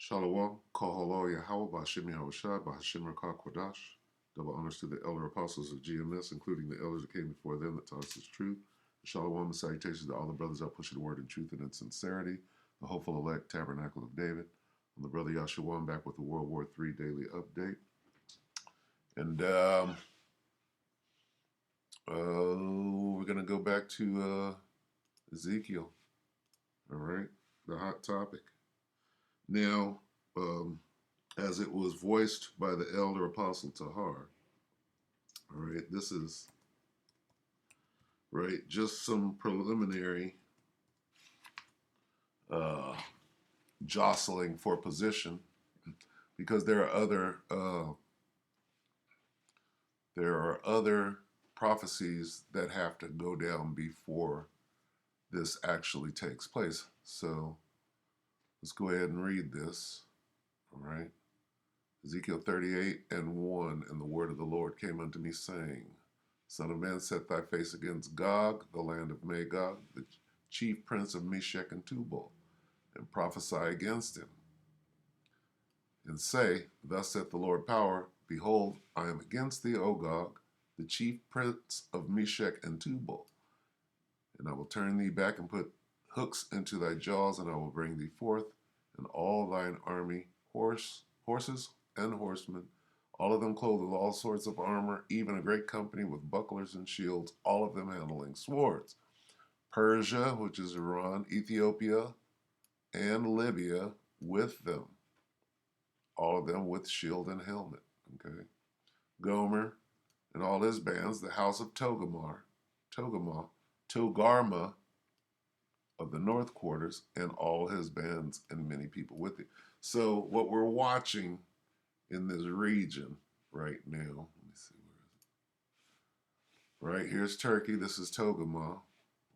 Shalom, Kahalo Yahweh, Bashim Yahushua, Bahashim Rakah Kodash. Double honors to the elder apostles of GMS, including the elders that came before them that taught us the truth. Shalom and salutations to all the brothers out pushing the word in truth and in sincerity. The hopeful elect tabernacle of David. I'm the brother Yahshua. I'm back with the WW3 Daily update. And we're going to go back to Ezekiel. All right, the hot topic. Now, as it was voiced by the elder apostle Tahar, all right, this is, right, just some preliminary jostling for position, because there are other prophecies that have to go down before this actually takes place. So let's go ahead and read this. All right. Ezekiel 38:1, and the word of the Lord came unto me, saying, Son of man, set thy face against Gog, the land of Magog, the chief prince of Meshech and Tubal, and prophesy against him, and say, Thus saith the Lord power, Behold, I am against thee, O Gog, the chief prince of Meshech and Tubal, and I will turn thee back and put hooks into thy jaws, and I will bring thee forth, and all thine army, horses and horsemen, all of them clothed with all sorts of armor, even a great company with bucklers and shields, all of them handling swords. Persia, which is Iran, Ethiopia, and Libya with them, all of them with shield and helmet. Okay, Gomer and all his bands, the house of Togarmah of the north quarters, and all his bands and many people with him. So what we're watching in this region right now, let me see, where is it? Right, here's Turkey, this is Togarmah.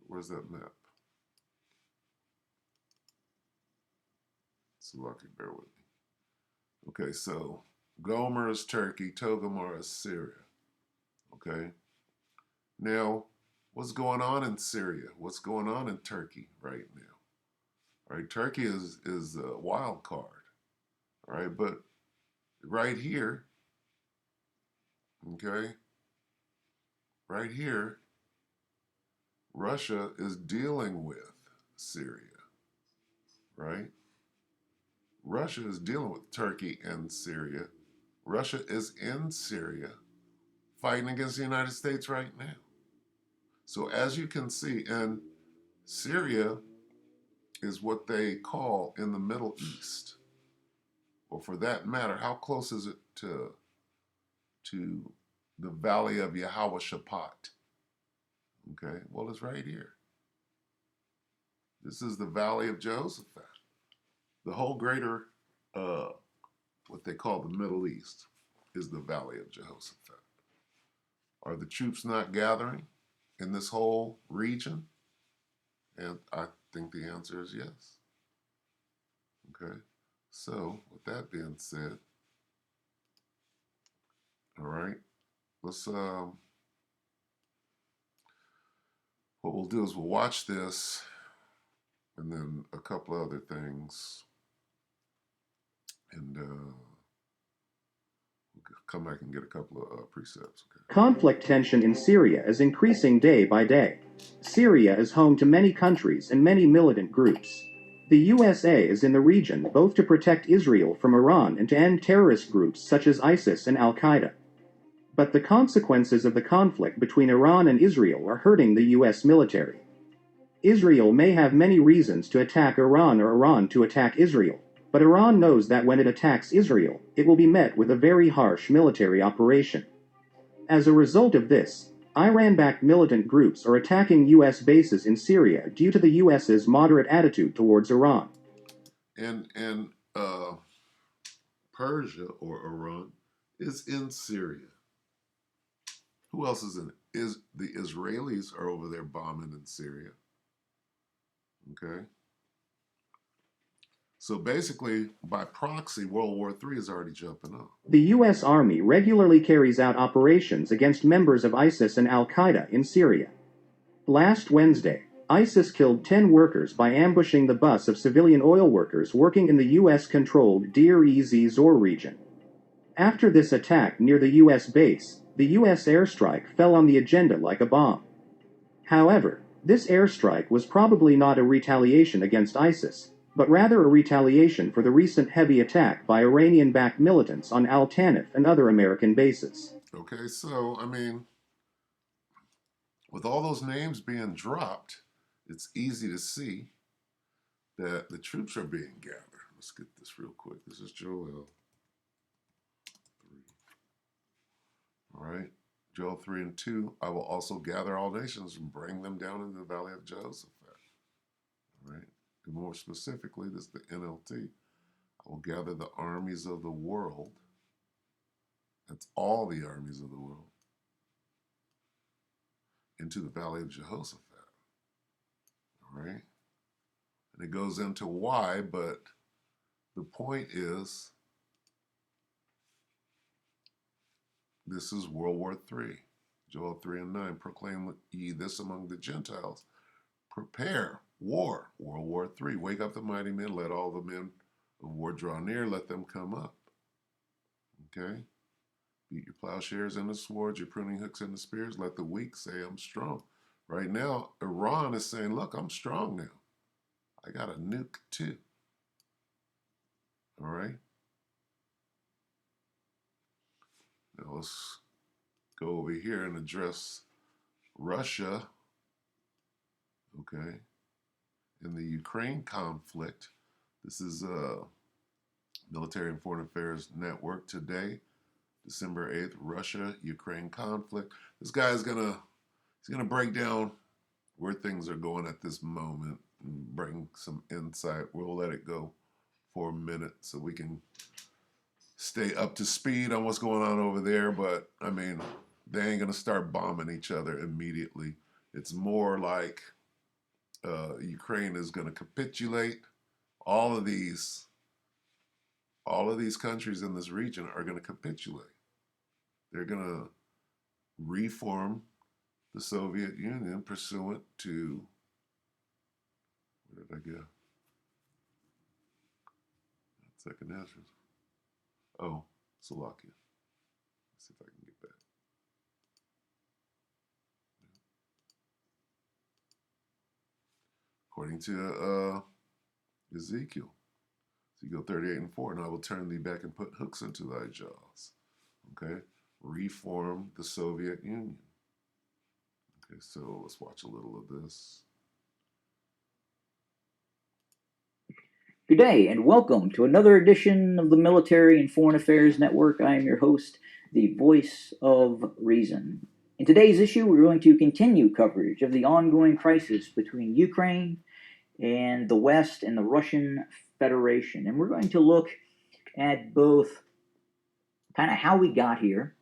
Where's that map? So lucky, bear with me. Okay, so Gomer is Turkey, Togarmah is Syria. Okay, now what's going on in Syria? What's going on in Turkey right now? All right, Turkey is a wild card. All right, but right here, okay, right here, Russia is dealing with Syria, right? Russia is dealing with Turkey and Syria. Russia is in Syria fighting against the United States right now. So as you can see, and Syria is what they call in the Middle East, or for that matter, how close is it to the valley of Yahweh Shaphat? Okay, well, it's right here. This is the valley of Jehoshaphat. The whole greater, what they call the Middle East, is the valley of Jehoshaphat. Are the troops not gathering in this whole region? And I think the answer is yes. Okay, so with that being said, all right, let's, what we'll do is we'll watch this and then a couple other things, and we'll come back and get a couple of precepts. Okay. Conflict tension in Syria is increasing day by day. Syria is home to many countries and many militant groups. The USA is in the region both to protect Israel from Iran and to end terrorist groups such as ISIS and Al-Qaeda. But the consequences of the conflict between Iran and Israel are hurting the US military. Israel may have many reasons to attack Iran or Iran to attack Israel, but Iran knows that when it attacks Israel, it will be met with a very harsh military operation. As a result of this, Iran-backed militant groups are attacking U.S. bases in Syria due to the U.S.'s moderate attitude towards Iran. And Persia, or Iran, is in Syria. Who else is in it? The Israelis are over there bombing in Syria. Okay? So basically, by proxy, World War III is already jumping up. The U.S. Army regularly carries out operations against members of ISIS and Al-Qaeda in Syria. Last Wednesday, ISIS killed 10 workers by ambushing the bus of civilian oil workers working in the US-controlled Deir ez-Zor region. After this attack near the US base, the US airstrike fell on the agenda like a bomb. However, this airstrike was probably not a retaliation against ISIS, but rather a retaliation for the recent heavy attack by Iranian-backed militants on Al Tanif and other American bases. Okay, so, with all those names being dropped, it's easy to see that the troops are being gathered. Let's get this real quick. This is Joel 3. All right. Joel 3 and 2. I will also gather all nations and bring them down into the valley of Jehoshaphat. All right. And more specifically, this is the NLT. I will gather the armies of the world. That's all the armies of the world. Into the valley of Jehoshaphat. All right. And it goes into why, but the point is, this is World War III. Joel 3 and 9. Proclaim ye this among the Gentiles. Prepare war. World War III. Wake up the mighty men. Let all the men of war draw near. Let them come up. Okay? Beat your plowshares and the swords, your pruning hooks and the spears. Let the weak say, I'm strong. Right now, Iran is saying, look, I'm strong now. I got a nuke too. All right? Now let's go over here and address Russia, okay, in the Ukraine conflict. This is Military and Foreign Affairs Network today, December 8th, Russia-Ukraine conflict. This guy is he's gonna break down where things are going at this moment and bring some insight. We'll let it go for a minute so we can stay up to speed on what's going on over there. But they ain't gonna start bombing each other immediately. It's more like Ukraine is gonna capitulate. All of these countries in this region are gonna capitulate. They're gonna reform the Soviet Union pursuant to, where did I go? Second answer. Oh, Slovakia. Let's see if I can get back. According to Ezekiel 38 and 4, and I will turn thee back and put hooks into thy jaws. Okay? Reform the Soviet Union. Okay, so let's watch a little of this. Good day, and welcome to another edition of the Military and Foreign Affairs Network. I am your host, the voice of reason. In today's issue, we're going to continue coverage of the ongoing crisis between Ukraine and the West and the Russian Federation. And we're going to look at both kind of how we got here,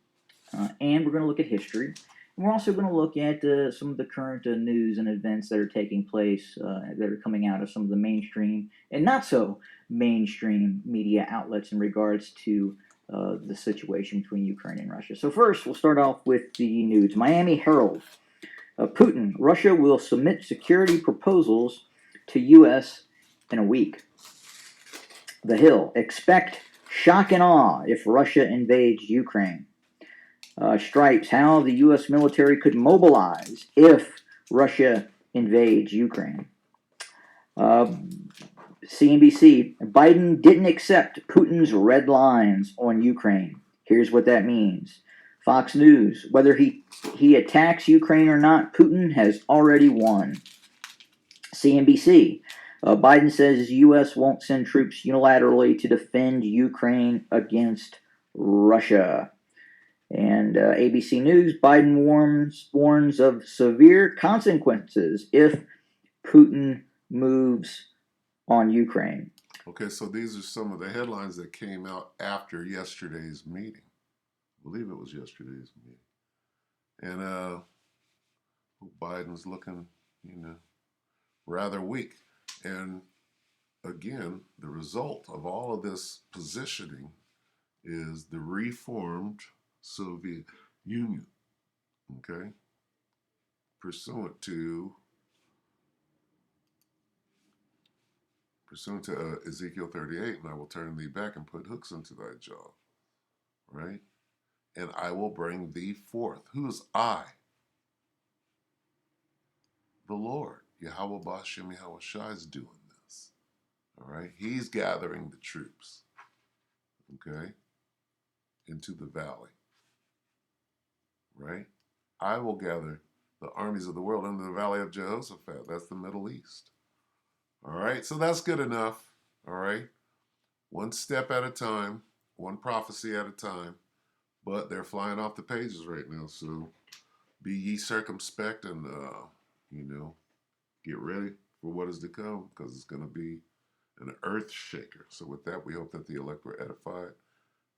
and we're going to look at history. And we're also going to look at some of the current news and events that are taking place that are coming out of some of the mainstream and not so mainstream media outlets in regards to the situation between Ukraine and Russia. So first, we'll start off with the news. Miami Herald. Putin, Russia will submit security proposals to U.S. in a week. The Hill. Expect shock and awe if Russia invades Ukraine. Stripes, how the U.S. military could mobilize if Russia invades Ukraine. CNBC, Biden didn't accept Putin's red lines on Ukraine. Here's what that means. Fox News, whether he attacks Ukraine or not, Putin has already won. CNBC, Biden says the U.S. won't send troops unilaterally to defend Ukraine against Russia. And ABC News, Biden warns of severe consequences if Putin moves on Ukraine. Okay, so these are some of the headlines that came out after yesterday's meeting. I believe it was yesterday's meeting. And Biden's looking, rather weak. And again, the result of all of this positioning is the reformed Soviet Union, okay, pursuant to pursuant to Ezekiel 38, and I will turn thee back and put hooks into thy jaw, right? And I will bring thee forth. Who is I? The Lord. Yahweh Bashem Yahweh Shai is doing this. All right? He's gathering the troops, okay, into the valley, right? I will gather the armies of the world into the valley of Jehoshaphat. That's the Middle East. All right? So that's good enough. All right? One step at a time, one prophecy at a time. But they're flying off the pages right now. So be ye circumspect and, get ready for what is to come, because it's going to be an earth shaker. So with that, we hope that the elect were edified.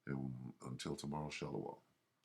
And until tomorrow, shalom.